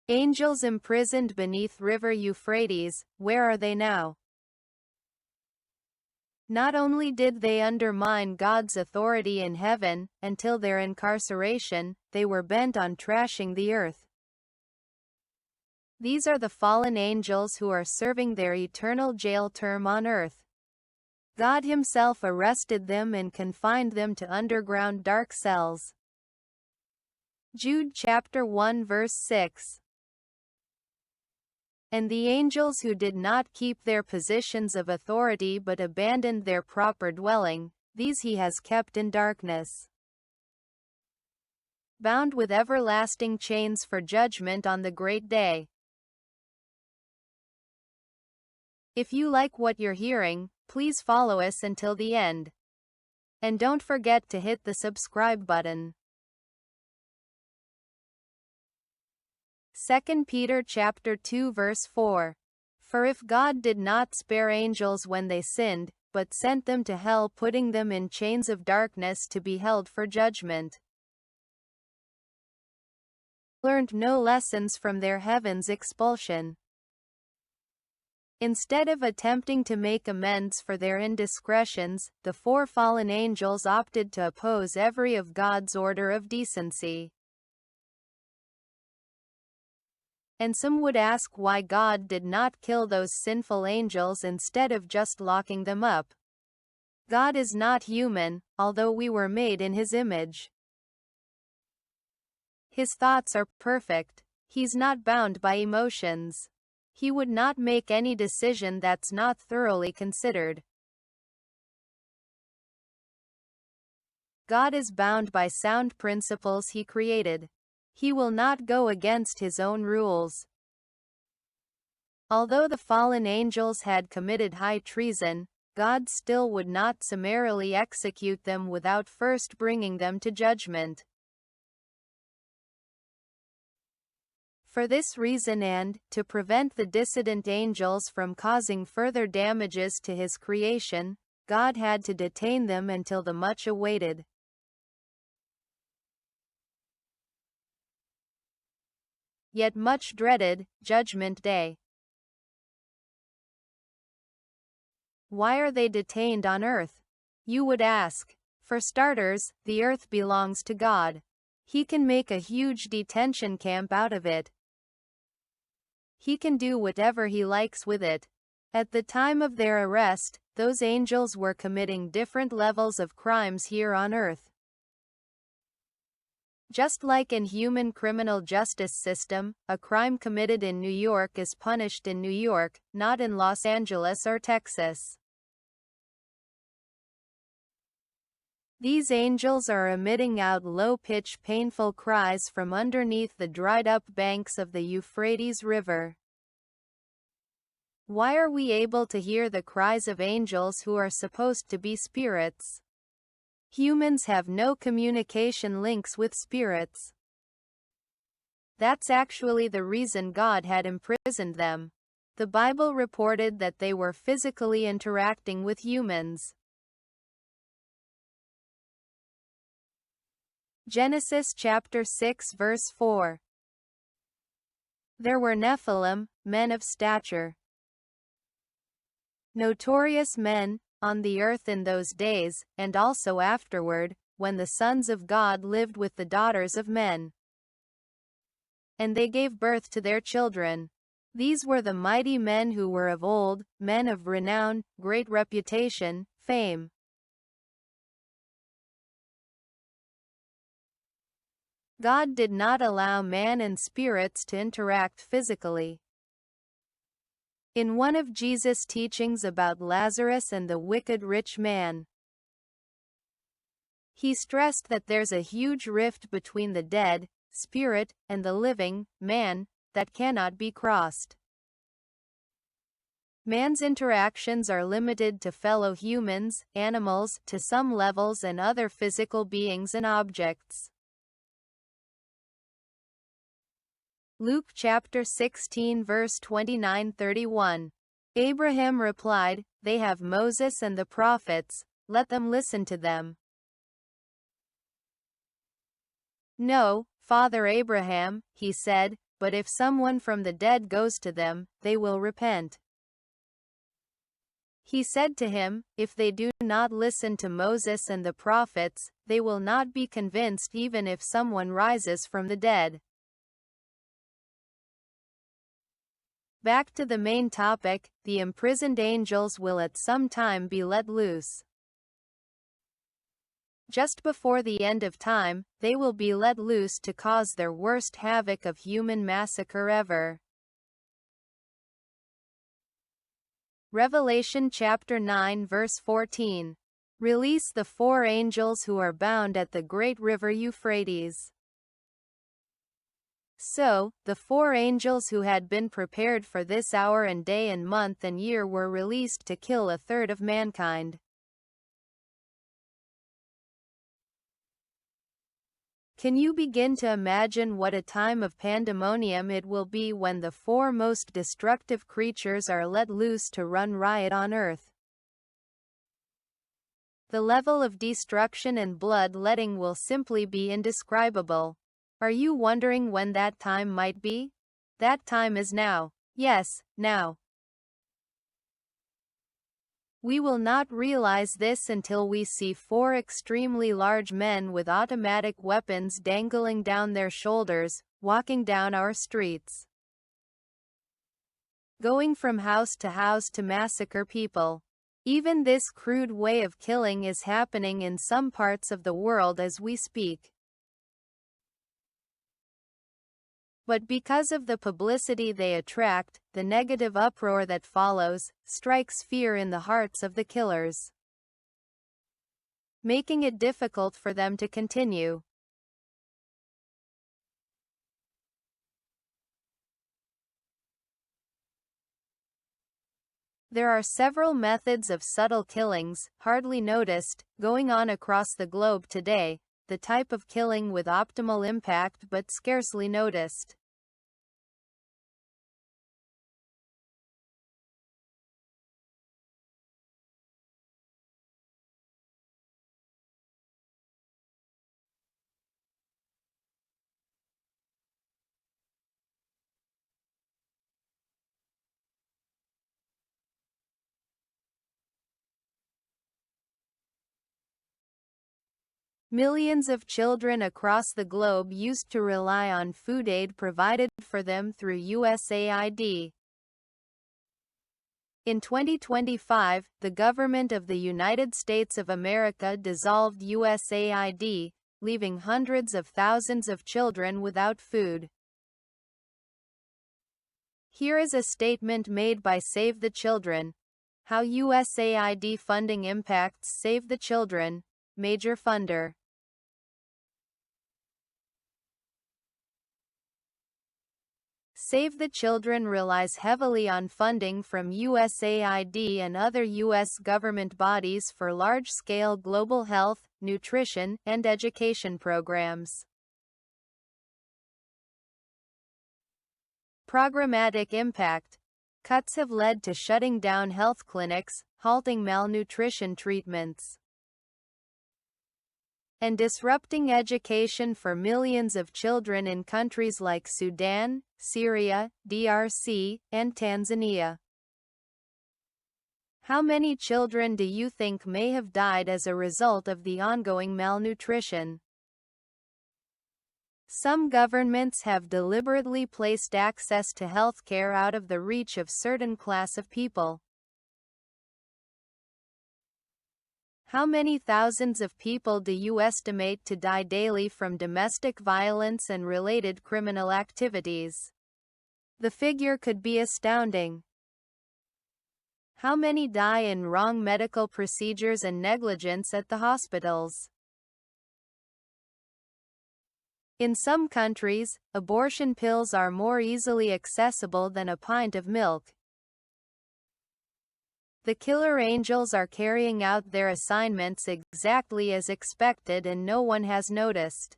Angels imprisoned beneath river Euphrates, where are they now? Not only did they undermine God's authority in heaven, until their incarceration, they were bent on trashing the earth. These are the fallen angels who are serving their eternal jail term on earth. God himself arrested them and confined them to underground dark cells. Jude chapter 1 verse 6. And the angels who did not keep their positions of authority but abandoned their proper dwelling, these he has kept in darkness, bound with everlasting chains for judgment on the great day. If you like what you're hearing, please follow us until the end. And don't forget to hit the subscribe button. 2 Peter chapter 2 verse 4. For if God did not spare angels when they sinned, but sent them to hell, putting them in chains of darkness to be held for judgment, learned no lessons from their heaven's expulsion. Instead of attempting to make amends for their indiscretions, the four fallen angels opted to oppose every of God's order of decency. And some would ask why God did not kill those sinful angels instead of just locking them up. God is not human, although we were made in his image. His thoughts are perfect. He's not bound by emotions. He would not make any decision that's not thoroughly considered. God is bound by sound principles he created. He will not go against his own rules. Although the fallen angels had committed high treason, God still would not summarily execute them without first bringing them to judgment. For this reason, and to prevent the dissident angels from causing further damages to his creation, God had to detain them until the much-awaited, yet much dreaded, Judgment Day. Why are they detained on earth? You would ask. For starters, the earth belongs to God. He can make a huge detention camp out of it. He can do whatever he likes with it. At the time of their arrest, those angels were committing different levels of crimes here on earth. Just like in human criminal justice system, a crime committed in New York is punished in New York, not in Los Angeles or Texas. These angels are emitting out low-pitched painful cries from underneath the dried-up banks of the Euphrates River. Why are we able to hear the cries of angels who are supposed to be spirits? Humans have no communication links with spirits. That's actually the reason God had imprisoned them. The Bible reported that they were physically interacting with humans. Genesis chapter 6 verse 4. There were Nephilim, men of stature, notorious men, on the earth in those days, and also afterward, when the sons of God lived with the daughters of men, and they gave birth to their children. These were the mighty men who were of old, men of renown, great reputation, fame. God did not allow man and spirits to interact physically. In one of Jesus' teachings about Lazarus and the wicked rich man, he stressed that there's a huge rift between the dead, spirit, and the living, man, that cannot be crossed. Man's interactions are limited to fellow humans, animals, to some levels, and other physical beings and objects. Luke chapter 16 verse 29-31. Abraham replied, "They have Moses and the prophets, let them listen to them." "No, Father Abraham," he said, but if someone from the dead goes to them, they will repent. He said to him, if they do not listen to Moses and the prophets, they will not be convinced even if someone rises from the dead. Back to the main topic, the imprisoned angels will at some time be let loose. Just before the end of time, they will be let loose to cause their worst havoc of human massacre ever. Revelation chapter 9 verse 14. Release the 4 angels who are bound at the great river Euphrates. So, the 4 angels who had been prepared for this hour and day and month and year were released to kill a third of mankind. Can you begin to imagine what a time of pandemonium it will be when the 4 most destructive creatures are let loose to run riot on earth? The level of destruction and blood-letting will simply be indescribable. Are you wondering when that time might be? That time is now. Yes, now. We will not realize this until we see 4 extremely large men with automatic weapons dangling down their shoulders, walking down our streets, going from house to massacre people. Even this crude way of killing is happening in some parts of the world as we speak. But because of the publicity they attract, the negative uproar that follows, strikes fear in the hearts of the killers, making it difficult for them to continue. There are several methods of subtle killings, hardly noticed, going on across the globe today, the type of killing with optimal impact but scarcely noticed. Millions of children across the globe used to rely on food aid provided for them through USAID. In 2025, the government of the United States of America dissolved USAID, leaving hundreds of thousands of children without food. Here is a statement made by Save the Children. How USAID funding impacts Save the Children, major funder. Save the Children relies heavily on funding from USAID and other U.S. government bodies for large-scale global health, nutrition, and education programs. Programmatic impact. Cuts have led to shutting down health clinics, halting malnutrition treatments, and disrupting education for millions of children in countries like Sudan, Syria, DRC, and Tanzania. How many children do you think may have died as a result of the ongoing malnutrition? Some governments have deliberately placed access to health care out of the reach of certain class of people. How many thousands of people do you estimate to die daily from domestic violence and related criminal activities? The figure could be astounding. How many die in wrong medical procedures and negligence at the hospitals? In some countries, abortion pills are more easily accessible than a pint of milk. The killer angels are carrying out their assignments exactly as expected and no one has noticed.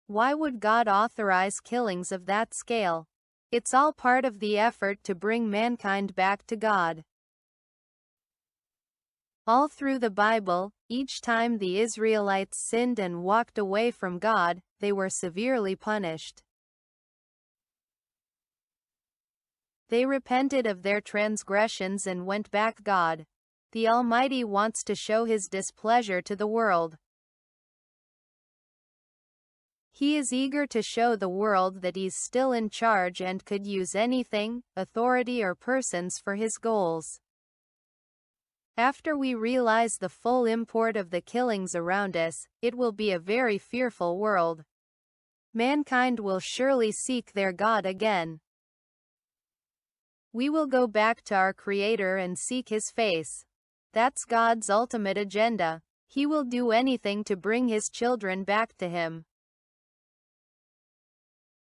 Why would God authorize killings of that scale? It's all part of the effort to bring mankind back to God. All through the Bible, Each time the Israelites sinned and walked away from God, they were severely punished. They repented of their transgressions and went back. God, the Almighty, wants to show His displeasure to the world. He is eager to show the world that He's still in charge and could use anything, authority or persons for His goals. After we realize the full import of the killings around us, it will be a very fearful world. Mankind will surely seek their God again. We will go back to our Creator and seek His face. That's God's ultimate agenda. He will do anything to bring His children back to Him.